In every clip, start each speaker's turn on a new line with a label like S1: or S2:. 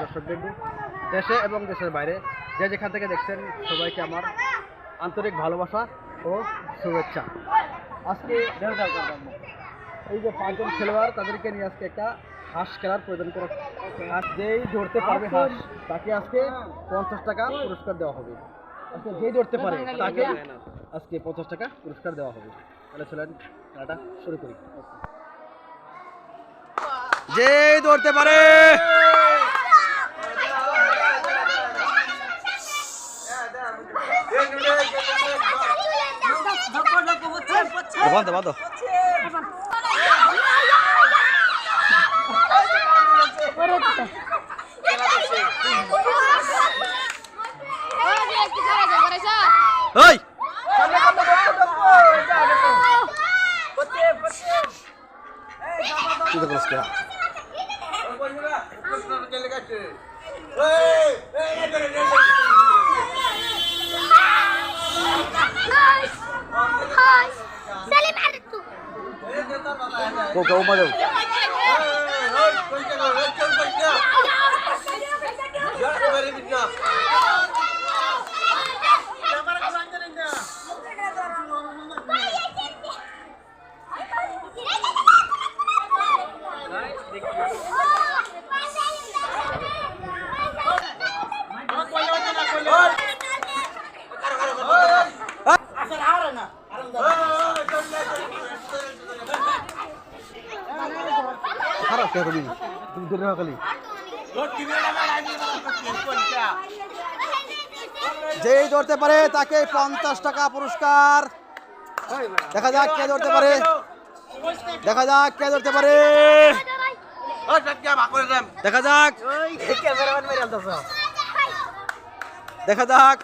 S1: দর্শকবৃন্দ দেশে এবং দেশের বাইরে যে যেখান থেকে দেখছেন সবাইকে আমার আন্তরিক ভালোবাসা ও শুভেচ্ছা। আজকে এই যে 5 জন খেলোয়াড় তাদেরকে নিয়ে আজকে একটা হাঁস খেলার প্রয়োজন করে, আর যেই ধরতে পারবে হাঁস তাকে আজকে 50 টাকা পুরস্কার দেওয়া হবে। আজকে যেই ধরতে পারে তাকে আজকে 50 টাকা পুরস্কার দেওয়া হবে। তাহলে চলেন খেলাটা শুরু করি। যেই ধরতে পারে বাঁধো বাঁধো। ওই itu terus kira. Salim Artu. Kau mana? Harap kaya kali, duduk kali. যেই ধরতে পারে তাকে 50 টাকা পুরস্কার। দেখা যাক কে ধরতে পারে, দেখা যাক কে ধরতে পারে, দেখা যাক দেখা যাক।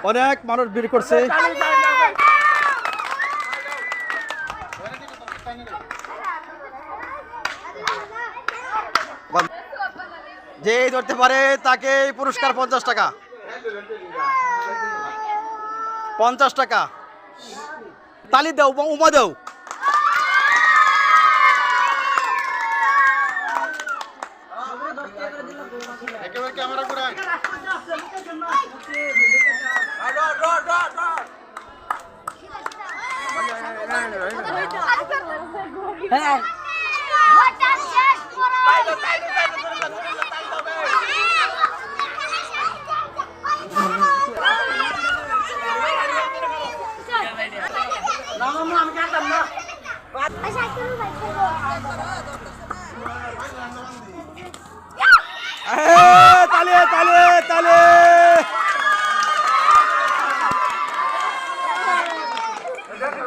S1: অনেক মানুষ ভিড় করছে। যেই ধরতে পারে তাকে পুরস্কার 50 টাকা। 50 টাকা তালি দাও, উমা দাও। তালে তালে তালে।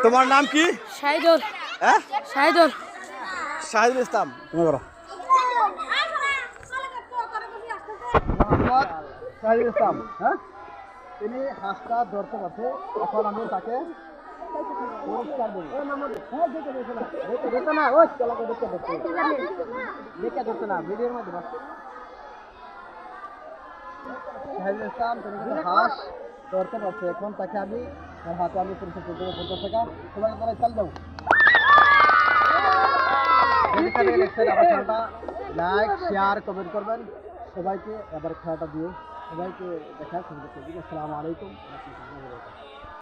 S1: তোমার নাম কি?
S2: শাহিদুল।
S1: হ্যাঁ
S2: শাহিদুল।
S1: শাহিদুল ইসলাম। তুমি বলো। মোহাম্মদ শাহিদুল ইসলাম। হ্যাঁ, তিনি হাঁসটা ধরতে পারছে। এখন আমি তাকে পুরস্কার দেবো। দেখতে না, ওই চলাকে দেখতে দেখতে দেখে ধরতে না, ভিডিওর মধ্যে বাচ্চা। শাহিদুল ইসলাম তিনি কিন্তু হাঁস ধরতে পারছে। এখন তাকে আমি তার হাতে আমি পুরস্কার দেবো 50 টাকা। সবাই তারা চাল দাও। আবার খেলাটা লাইক শেয়ার কমেন্ট করবেন। সবাইকে এবার খেলাটা দিয়ে সবাইকে দেখার সুযোগ করবেন। আসসালামু আলাইকুম।